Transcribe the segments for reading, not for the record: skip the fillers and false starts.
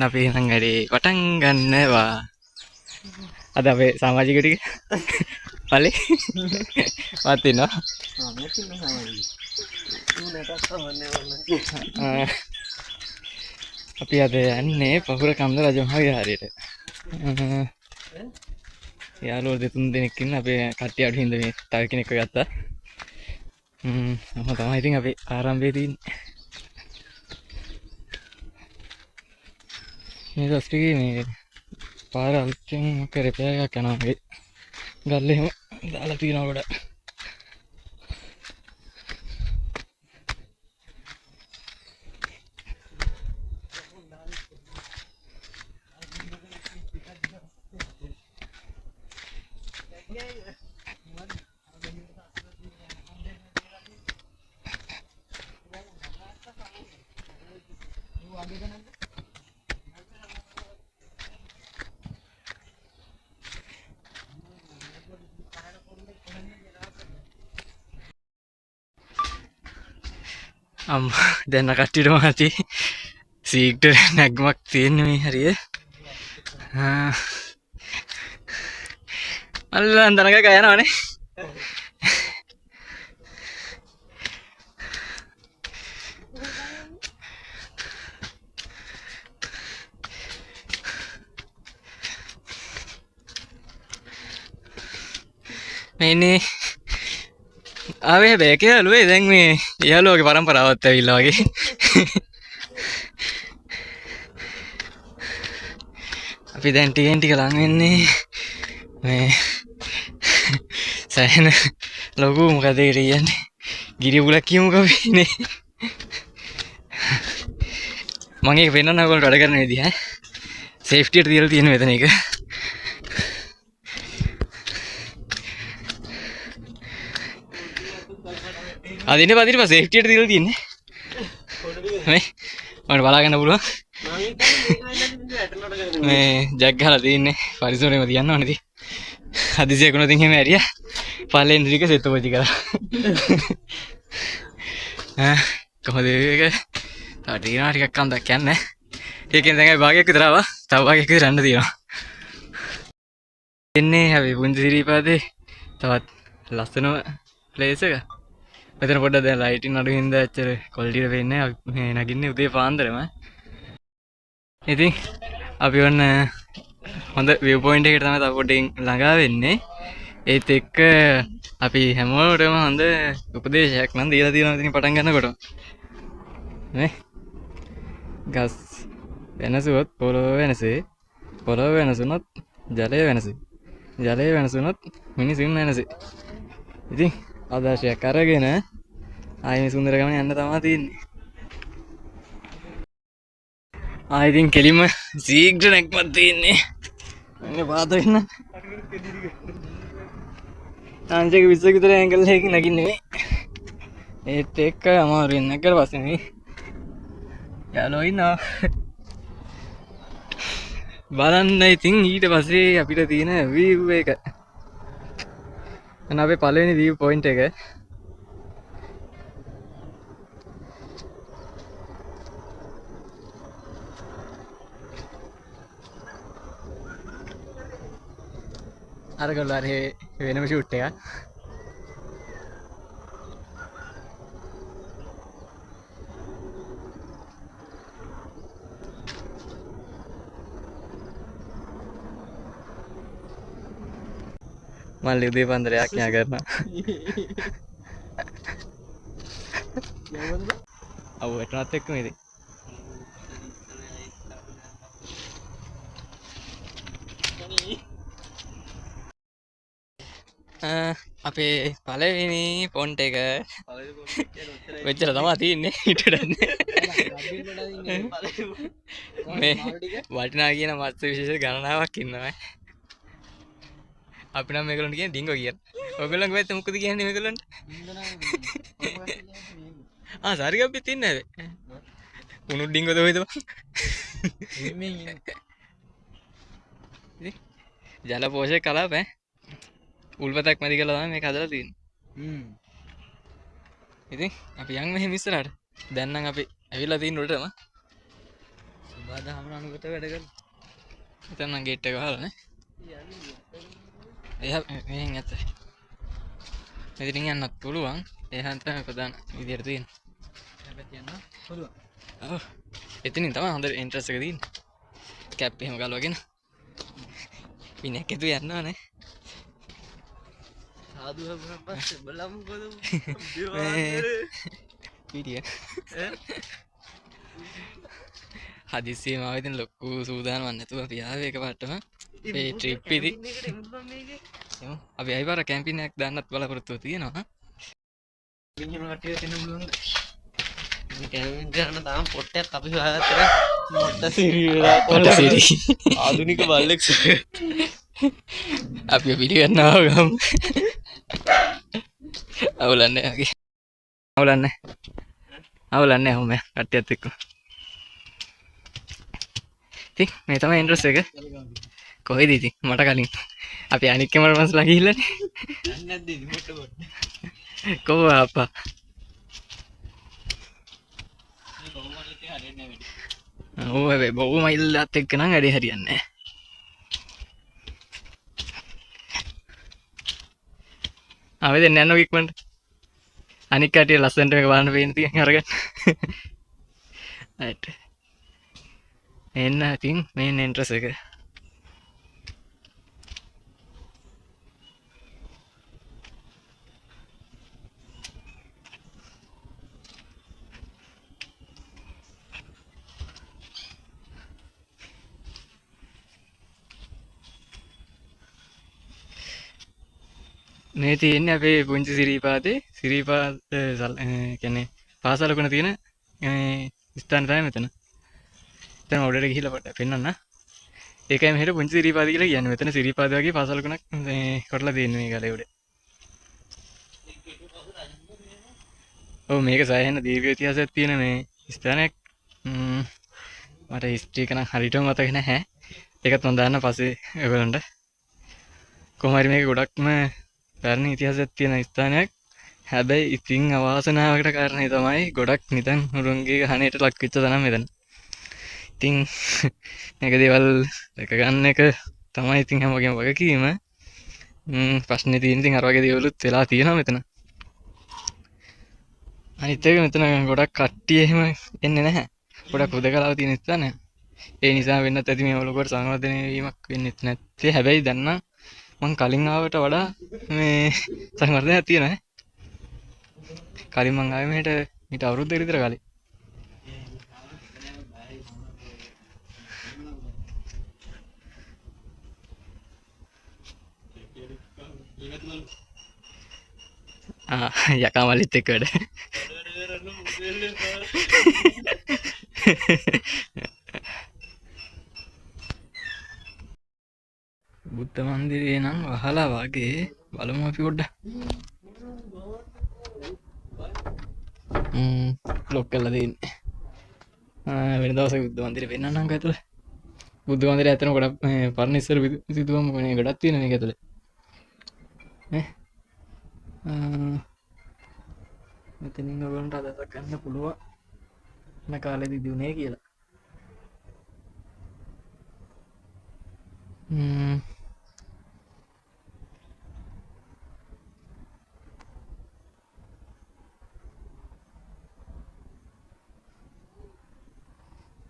අපි නම් වැඩේ පටන් ගන්නවා. අද අපේ සමාජික ටික පල්ලේ වත් ඉන්නවා. අපි අද යන්නේ පහුර කන්ද රජමහා විහාරයට. යාළුවෝ දෙතුන් දෙනෙක් ඉන්න අපේ කට්ටිය අඩු හින්දා මේ තව කෙනෙක්ව ගත්තා. තමයි ඉතින් අපි ආරම්භයේ තියෙන්නේ. මේ දස්පිගේ මේ පාර අලුතෙන් රිපෙයාර් එකක් යනවා වගේ. ගල්ල එහෙම දාලා තියෙනවා ගොඩක්. දැන් කට්ටියට මහති සීක්ට නැග්මක් තියෙන මේ හරිය. මල්ලන් දනක යනවනේ. මේනේ ආවේ බෑක යාළුවේ දැන් මේ යාළුවගේ පරම්පරාවත් ඇවිල්ලා වගේ. අපි දැන් ටිකෙන් ටික ලං වෙන්නේ මේ සෑහෙන ලොකු මොකද ඒකට කියන්නේ ගිරි උගලක් කියමුකෝ අපිනේ. මම ඒක වෙනන්න ඔයගොල්ලන්ට වැඩ කරන විදිහ සේෆ්ටියට තියලා තියෙන මෙතන එක. අදින්න පදින්න පස්සේ සේෆ්ටියට තියලා තියෙන්නේ. මේ මම බලාගන්න පුළුවන්. මේ ජැක් ගහලා තියෙන්නේ පරිසරෙම තියන්න ඕනේ ඉතින්. හදිසියෙ කොනොත් එහෙම ඇරියා. පල්ලෙන් ටික සෙත් පොචි කරා. කොහොමද ඒක? තා ටිකනවා ටිකක් කන්දක් යන්නේ. ඒකෙන් දැන් අපි භාගයක් විතර ආවා. තව භාගයක් විතර යන්න තියෙනවා. එන්නේ අපි පුංචි සිරිපාදේ තවත් ලස්සන ප්ලේස් එක. මෙතන පොඩ්ඩක් දැන් ලයිටින් අඩු හින්දා ඇත්තට ක්වොලිටියට වෙන්නේ නැහැ. මේ නගින්නේ උදේ පාන්දරම. ඉතින් අපි ඔන්න හොඳ view point එකකට තමයි තව පොඩ්ඩකින් ළඟා වෙන්නේ. ඒත් එක්ක අපි හැමෝටම හොඳ උපදේශයක් නම් දීලා තියෙනවා ඉතින් පටන් ගන්නකොට. නේ? ගස් වෙනසුවොත් පොළොව වෙනසේ. පොළොව වෙනසුනොත් ජලය වෙනසේ. ජලය වෙනසුනොත් මිනිසුන් වෙනසේ. ඉතින් ආදර්ශයක් අරගෙන ආයෙ මේ සුන්දර ගමන යන්න තමයි තියෙන්නේ. ඉතින් කෙලින්ම සීග්‍ර නැක්මක් තියෙන්නේ. අනේ පාත වෙන්න. තාංශයක 20 විතර ඇන්ගල් එකකින් නගින්නේ මේ. ඒත් එක්ක අමාරුවෙන් නැගලා පස්සේ මේ යාළුවෝ ඉන්නවා. බලන්න ඉතින් ඊට පස්සේ අපිට තියෙන view එක. අන්න අපේ පළවෙනි view point එක. අර ගොල්ලෝ අර වෙනම ෂූට් එකක්. මල්ලි උදේ පන්දරයක් ඥා කරනවා. අව එතනත් එක්කම ඉතින්. අපේ පළවෙනි පොන්ට් එක වෙච්චර තමයි තියෙන්නේ හිටඩන්නේ. මේ වටිනා කියන මත්ස්‍ය විශේෂ ගණනාවක් ඉන්නවා. අපි නම් මේගොල්ලන්ට කියන්නේ ඩිංගෝ කියලා. ඔයගොල්ලන්ගේ පැත්තේ මොකද කියන්නේ මේගොල්ලන්ට? සාරිගප්පිත් ඉන්නේ නැද? උණු ඩිංගෝද ඔයද බං? ජල පෝෂක කලාප උල්පතක් මැදි කරලා තමයි මේක හදලා තියෙන්නේ. ඉතින් අපි යන් මෙහෙම ඉස්සරහට. දැන් නම් අපි ඇවිල්ලා තියෙන උඩටම. අදහම අනුගත වැඩ කරලා. එතන නම් ගේට් එක වහලා නේ. එහා මෙහෙන් ඇත. මෙතනින් යන්නත් පුළුවන්. එහාන් තමයි ප්‍රධාන විදියට තියෙන්නේ. හැබැයි යන්න පුළුවන්. ඔව්. එතනින් තමයි හොඳ එන්ට්‍රන්ස් එක තියෙන්නේ. කැප් එහෙම ගලවගෙන. පිනක් ඇතු යනවා නේ. සාදු හම්බුනන් පස්සේ බලමු කොහොමද. පිටිය. හදිස්සියම ආව ඉතින් ලොකු සූදානමක් නැතුව අපි ආවේ එකපාරටම ඒ ට්‍රිප් ඉදි එමු අපි ආයි පාර කැම්පින් එකක් දාන්නත් බලාපොරොත්තුව තියෙනවා මිනිහම කට්ටිය දෙන්න පුළුවන් මේ කැම්පින් කරන තාම පොට්ටයක් අපි හොයාගත්තා මොට්ට සිරිලා පොට්ට සිරි ආධුනික බල්ලෙක් අපි පිළිගන්නවා ගම් අවුලන්නේ වගේ අවුලන්නේ ඔහොම කට්ටියත් එක්ක ඉතින් මේ තමයි එන්ට්‍රස් එක කොහෙද ඉතින් මට කලින් අපි අනික් කැමරාමන්ස්ලා ගිහිල්ලානේ යන්නේ නැද්ද ඉතින් පොඩ්ඩ කොහොම අප්පා මේ බොහොම මයිල් එක හරියන්නේ නැහැ වැඩි ඔව් හැබැයි බොහොම මයිල්ලත් එක්ක නම් වැඩේ හරියන්නේ නැහැ ආවෙ දෙන්න යනවා ඉක්මනට අනික් කටිය ලස්සනට මේක බලන්න පේන තියන් අරගන්න right එන්න ඉතින් මේන් එන්ට්‍රස් එක මේ තියෙන්නේ අපේ පුංචි සිරිපාතේ සිරිපාත කියන්නේ පාසලකුණ තියෙන ස්ථාන තමයි මෙතන. දැන් උඩට ගිහිල්ලා පොඩ්ඩක් පෙන්නන්න. ඒකයි මෙහෙට පුංචි සිරිපාත කියලා කියන්නේ. මෙතන සිරිපාත වගේ පාසලකුණක් කොටලා තියෙන්නේ මේ ගලේ උඩ. ඔව් මේක සෑහෙන දීර්ඝ ඉතිහාසයක් තියෙන මේ ස්ථානයක්. මට හිස්ටරි එක නම් හරියටම මතක නැහැ. ඒකත් මම දාන්න පස්සේ ඔයගලන්ට. කොහොම හරි මේක ගොඩක්ම පැරණි ඉතිහාසයක් තියෙන ස්ථානයක්. හැබැයි ඉතින් අවාසනාවකට කාරණේ තමයි ගොඩක් නිතන් හුරුන්ගේ ගහණයට ලක් වෙච්ච තැනක් මෙතන. ඉතින් මේක දේවල් දැක ගන්න එක තමයි ඉතින් හැමෝගෙම වගකීම. ප්‍රශ්නේ තියෙන ඉතින් අර වගේ දේවලුත් වෙලා තියෙනවා මෙතන. අනිත් එක මෙතන ගොඩක් කට්ටිය එහෙම එන්නේ නැහැ. ගොඩක් හුදකලාව තියෙන ස්ථානයක්. ඒ නිසා වෙන්නත් ඇති මේ වලකට සංවර්ධනය වීමක් වෙන්නේ නැත්තේ. හැබැයි දැන් නම් මං කලින් ආවට වඩා මේ සංවර්ධනයක් තියෙනවා ඈ. කලින් මං ආවේ මෙහෙට ඊට අවුරුද්දකට විතර කලින්. යකා මල්ලිත් එක්ක වැඩ. බුද්ධ මන්දිරේ නම් වහලා වගේ බලමු අපි පොඩ්ඩක්. ලොක් කරලා තියෙන්නේ. වෙන දවසක බුද්ධ මන්දිරේ පෙන්නන්නම් ඇතුලේ. බුද්ධ මන්දිරය ඇත්තටම ගොඩක් පරණ ඉස්සර සිදුවම් මේ ගොඩක් තියෙන මේක ඇතුලේ. මෙතනින් ඔයගොල්ලන්ට අදහසක් ගන්න පුළුවන්. මේ කාලෙදි දුනේ කියලා.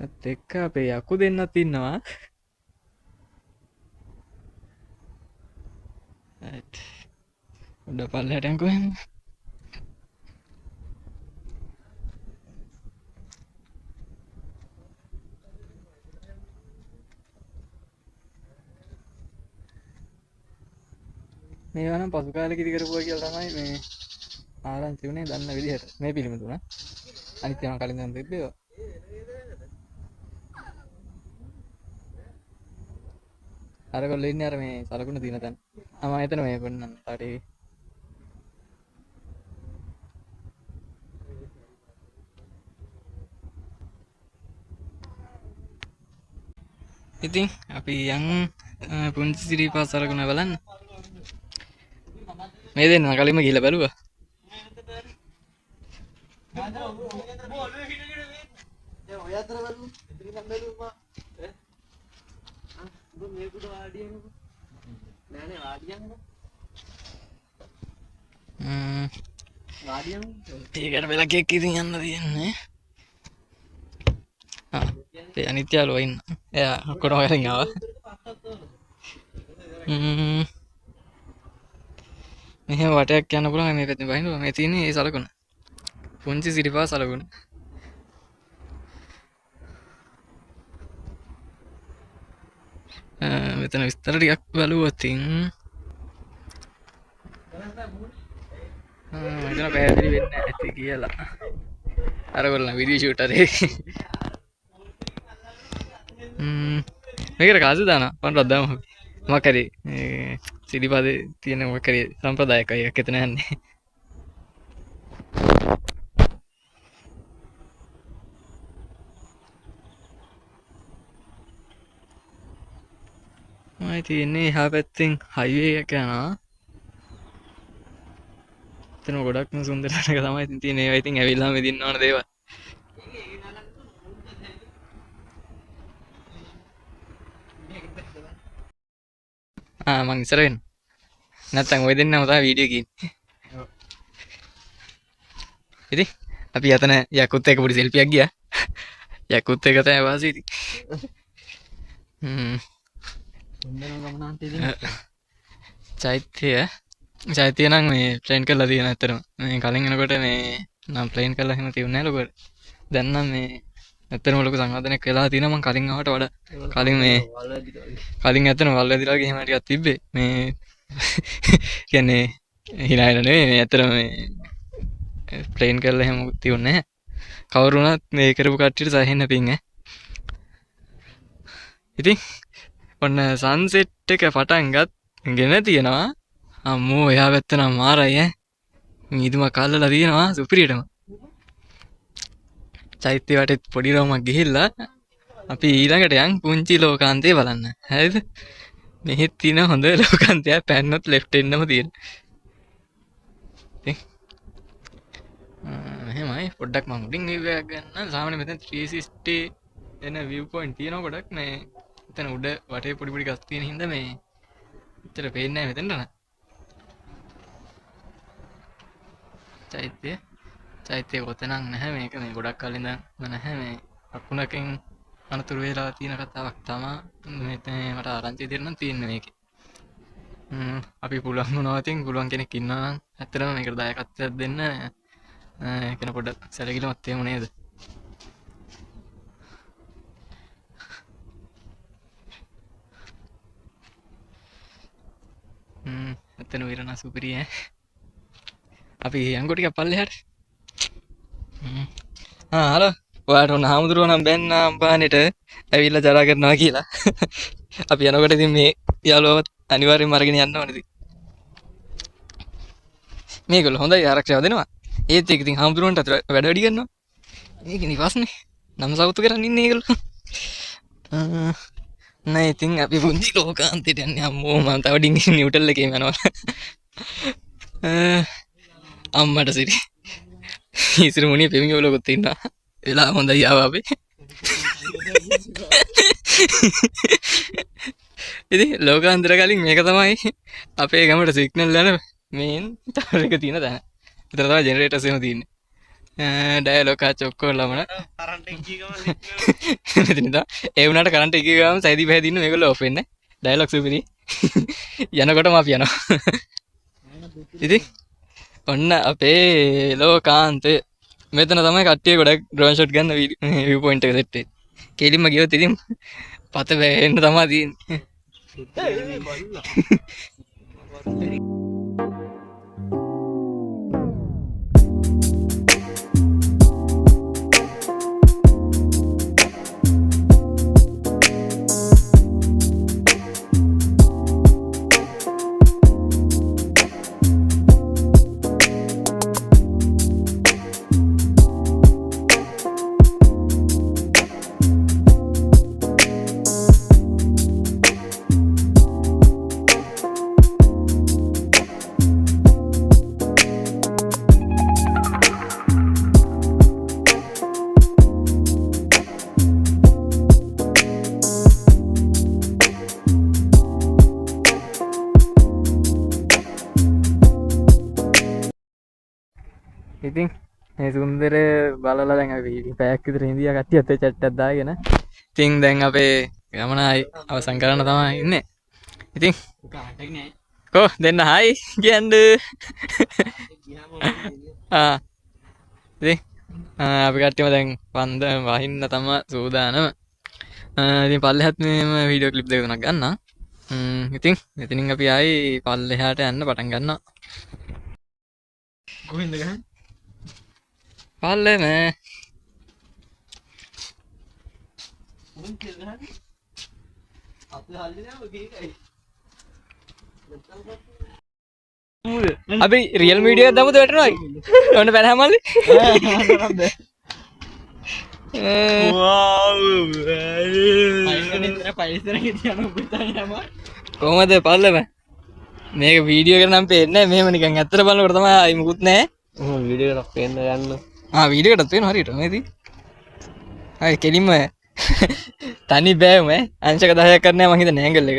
ඒත් එක්ක අපේ යකු දෙන්නත් ඉන්නවා. right. උඩ පල්ලයට යන්කෝ එහෙනම්. මේවා නම් පසු කාලෙක ඉදි කරපුවා කියලා තමයි මේ ආරංචි උනේ දන්න විදිහට මේ පිළිම තුන. අනිත් ඒවා කලින් නම් තිබ්බේ. අරගොල්ලෝ ඉන්නේ අර මේ සලකුණ තියෙන තැන. මම හිතන මේ පොන්නන්න තාටේ. ඉතින් අපි යන් පුංචි සිරිපාත සලකුණ බලන්න. මේ දෙන්න කලින්ම ගිහලා බැලුවා. ඒකට වෙලා කෙක් ඉතින් යන්න තියෙන්නේ. ඒ අනිත් යාළුවා ඉන්න. එයා ඔක්කොම වලින් ආවා. මෙහෙම වටයක් යන්න පුළුවන් මේ පැත්තෙන් බහිනවා. මේ තියෙන්නේ ඒ සලකුණ. පුංචි සිරිපා සලකුණ. මෙතන විස්තර ටිකක් බලුවොත් මෙතන පැහැදිලි වෙන්නේ නැති කියලා. අරගොල්ලන් වීඩියෝ ෂූට් කරේ. මේකට කාසි දානවා. පන්රක් දාමු අපි. මොකක් හරි සිරිපාදේ තියෙන මොකක් හරි සම්ප්‍රදායක එකක් එතන යන්නේ. මම තියෙන්නේ එහා පැත්තෙන් හයිවේ එක යනවා. එතන ගොඩක්ම සුන්දර තැනක තමයි ඉතින් තියෙන්නේ. ඒවා ඉතින් ඇවිල්ලාම විඳින්න ඕන දේවල්. මං ඉස්සර වෙන්න. නැත්තම් ඔය දෙන්නම තමයි වීඩියෝ ගියන්නේ. ඉතින් අපි යතන යකුත් එක්ක පොඩි සෙල්ෆියක් ගියා. යකුත් එක තමයි වාසි ඉතින්. චෛත්‍ය නම් මේ ප්ලේන් කරලා තියෙන ඇත්තටම. මේ කලින් එනකොට මේ නම් ප්ලේන් කරලා එහෙම තියුනේ නැහැ ලොකුවට. දැන් නම් මේ ඇත්තටම ලොකු සංවර්ධනයක් වෙලා තියෙනවා. මම කලින් ආවට වඩා කලින් මේ කලින් ඇත්තටම වල් වැදිලා වගේ එහෙම ටිකක් තිබ්බේ. මේ කියන්නේ hina වෙන නෙවෙයි මේ ඇත්තටම මේ ප්ලේන් කරලා එහෙම තියුනේ නැහැ. කවුරු වුණත් මේ කරපු කට්ටියට සහින්න පිං ඈ. ඉතින් ඔන්න සන්සෙට් එක පටන් ගෙන තියෙනවා. අම්මෝ එහා පැත්ත නම් මාරයි ඈ. මීදුමක් අල්ලලා තියෙනවා සුපිරියටම. චෛත්‍ය වටේ පොඩි රවුමක් ගිහිල්ලා අපි ඊළඟට යන් පුංචි ලෝකාන්තය බලන්න. හරිද? මෙහෙත් තියෙන හොඳ ලෝකාන්තය පැන්නොත් ලෙෆ්ට් එන්නම තියෙන. ඉතින් එහෙමයි පොඩ්ඩක් මම උඩින් view එකක් ගන්න. සාමාන්‍යයෙන් මෙතන 360 එන view point තියෙනවා ගොඩක්. මේ එතන උඩ වටේ පොඩි පොඩි ගස් තියෙන හින්දා මේ ඇත්තට පේන්නේ නැහැ මෙතනට නේද? චෛත්‍ය කොතනක් නැහැ මේක. මේ ගොඩක් කලින් ඉඳන් නැහැ. මේ අකුණකින් අනතුරු වෙලා තියෙන කතාවක් තමයි මෙතන මට ආරංචි දෙන්න තියෙන්නේ මේකේ. අපි පුළුවන් වුණා ඉතින් පුළුවන් කෙනෙක් ඉන්නවා නම් ඇත්තටම මේකට දායකත්වයක් දෙන්න කෙන පොඩ්ඩක් සැලකිලිමත් වෙමු නේද? එතන විරණ සුපිරි ඈ. අපි යංගෝ ටිකක් පල්ලෙහාට. හලෝ. ඔයාට උන හාමුදුරුවෝ නම් බැන්නා අම්පානෙට ඇවිල්ලා ජරා කරනවා කියලා. අපි යනකොට ඉතින් මේ යාළුවවත් අනිවාර්යෙන්ම අරගෙන යන්න ඕනේ ඉතින්. මේගොල්ලෝ හොඳයි ආරක්ෂාව දෙනවා. ඒත් ඒක ඉතින් හාමුදුරුවන්ට අතර වැඩ වැඩි කරනවා. මේක නිවාස්නේ. නම් සවුතු කරන් ඉන්නේ ඒගොල්ලෝ. නෑ ඉතින් අපි පුංචි ලෝකාන්තයට යන්නේ අම්මෝ මම තව ඩිංගි නිව්ටල් එකේම යනවා. අම්මට සිරි. ඉතින් මුණිය පෙමියෝ ලොකුත් ඉන්නවා. වෙලා හොඳයි ආවා අපි. ඉතින් ලෝකාන්තර කලින් මේක තමයි අපේ ගමට සිග්නල් යන මේන් ටවර් එක තියෙන තැන. විතර තමයි ජෙනරේටර්ස් එහෙම තියෙන්නේ. ඩයලොග් ආච්ච ඔක්කොම ළමන කරන්ට් එක ගිය ගමන් මෙතන ඉඳන් ඒ වුණාට කරන්ට් එක ගිය ගමන් සයිදී පැහැදී ඉන්න මේගොල්ලෝ ඔෆ් වෙන්නේ. ඩයලොග් සුපිරි. යනකොටම අපි යනවා. ඉතින් ඔන්න අපේ ලෝකාන්තය. මෙතන තමයි කට්ටිය ගොඩක් ඩ්‍රෝන් ෂොට් ගන්න view point එක සෙට් වෙන්නේ. කෙලින්ම ගියොත් ඉතින් පත වැහෙන්න තමයි තියෙන්නේ. ඉතින් මේ සුන්දර බලලා දැන් අපි පැයක් විතර ඉඳියා කට්ටියත් ඒ chat එකක් දාගෙන. ඉතින් දැන් අපේ ගමන අවසන් කරන්න තමයි ඉන්නේ. ඉතින් කො දෙන්න හායි කියන්න. ඉතින් අපි කට්ටියම දැන් පන්ද වහින්න තමයි සූදානම. ඉතින් පල්ලෙහාත් මේම වීඩියෝ ක්ලිප් දෙක තුනක් ගන්නම්. ඉතින් මෙතනින් අපි ආයි පල්ලෙහාට යන්න පටන් ගන්නවා. කොහෙන්ද ගහන්නේ? පල්ලෙම. අපි රියල් මීඩියා එකක් දමුද වැටෙනවා? ඔන්න පැනහමල්ලි. කොහමද පල්ලෙම? මේක වීඩියෝ එක නම් පේන්නේ නැහැ. මෙහෙම නිකන් ඇත්තට බලනකොට තමයි ආයි මුකුත් නැහැ. වීඩියෝ එකක් පේන්න ගන්න. වීඩියෝ එකටත් පේනවා හරියට මේදී. හරි කෙලින්ම තනි බෑම අංශක 10ක් කරන්නේ මම හිතන්නේ ඇන්ගල් එක.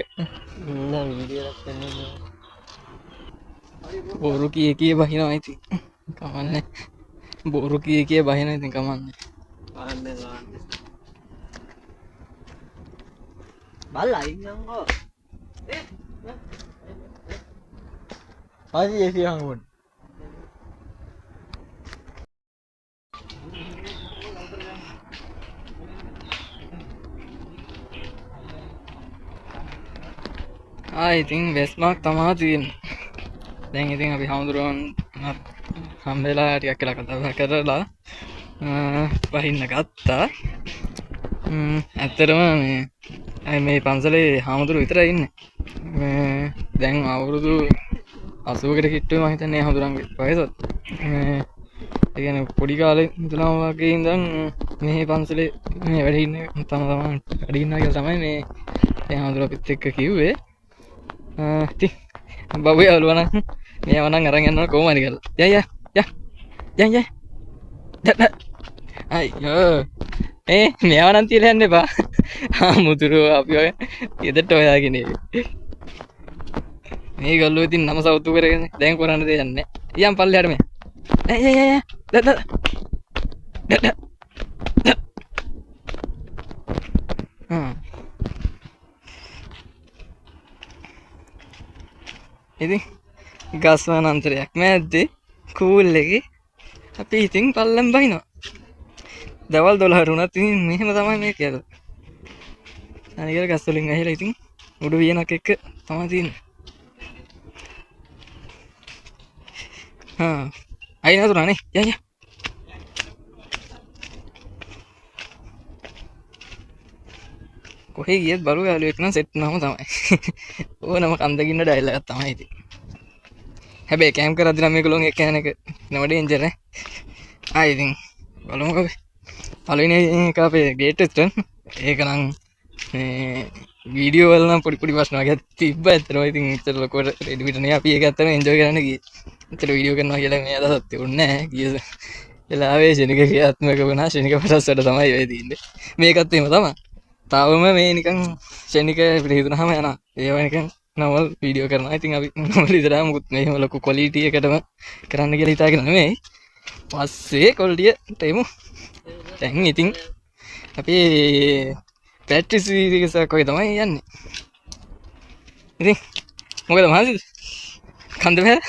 නෑ වීඩියෝ එකක් පේන්නේ නැහැ. බොරු කී බහිනවා ඉතින්. කමන්නේ. බොරු කී බහිනවා ඉතින් කමන්නේ. බලන්න. බල්ලා ඉන්නම්කෝ. ආයි ඒසි හංගුවනේ. ඉතින් වෙස්මාක් තමා තියෙන්නේ. දැන් ඉතින් අපි හමුදුරුවන් හම්බෙලා ටිකක් කියලා කතා බහ කරලා වහින්න ගත්තා. ඇත්තටම මේ පන්සලේ හාමුදුරුවෝ විතරයි ඉන්නේ. දැන් අවුරුදු 80කට කිට්ටුවේ මම හිතන්නේ හාමුදුරන්ගේ වයසත්. ඒ කියන්නේ පොඩි කාලේ ඉඳලා වගේ ඉඳන් මේ පන්සලේ මේ වැඩ ඉන්නේ තමයි වැඩ ඉන්නවා කියලා තමයි මේ හාමුදුරුවෝ අපිත් එක්ක කිව්වේ. ඉතින් බබුයා ඔළුව නම් මේව නම් අරන් යනවා කොහොම හරි කරලා. යන්. අයියෝ. මේව නම් තියලා යන්න එපා. හාමුදුරුවෝ අපි ඔය ගෙදරට හොයාගෙන මේ ගල්ලෝ ඉතින් නම සවුතු කරගෙන දැන් කරන්න දෙයක් නැහැ. යම් පල්ලෙහාට මේ. ඉතින් ගස් වනාන්තරයක් මැද්දේ කූල් එකේ අපි ඉතින් පල්ලෙන් බහිනවා. දවල් 12 වුණත් ඉතින් මෙහෙම තමයි මේ කියලා. අනිකර ගස් වලින් ඇහිලා ඉතින් උඩු වියනක් එක්ක තමයි තියෙන්නේ. අයි නතුරානේ. යන්න. කොහේ ගියත් බරු යාළුවෙක් නම් සෙට් නම තමයි. ඕනම කන්දකින්න ඩයල් එකක් තමයි ඉතින්. හැබැයි කැම් කරද්දි නම් මේගොල්ලෝ එක යන එක නම ඩේන්ජර් නේ. ඉතින් බලමුකෝ. පළවෙනි එක අපේ ගේට් එකට ඒක නම් වීඩියෝ වල නම් පොඩි ප්‍රශ්න වගේ තිබ්බා. ඇත්තටම ඉතින් ඉතල ලොකුවට රෙඩි පිට නේ අපි ඒක ඇත්තටම එන්ජොයි කරන්න ගියේ. ඉතල වීඩියෝ කරනවා කියලා මේ අදහසක් තිබුණේ නැහැ. ගිය වෙලාවේ ශනික ක්‍රියාත්මක වුණා. ශනික පටස් වල තමයි වෙයි තියෙන්නේ. මේකත් එහෙම තමයි. තාවම මේ නිකන් ශනික අපිට හිතුනහම යනවා. ඒවා නිකන් නෝමල් වීඩියෝ කරනවා. ඉතින් අපි නෝමල් ඉදලා මුකුත් මෙහෙම ලොකු ක්වොලිටි එකටම කරන්න කියලා හිතාගෙන නෙමෙයි. පස්සේ ක්වොලිටියට එමු. දැන් ඉතින් අපි ප්‍රැක්ටිස් සීරීස් එකක් වගේ තමයි යන්නේ. ඉතින් මොකද මහසිද? කන්ද බෑ?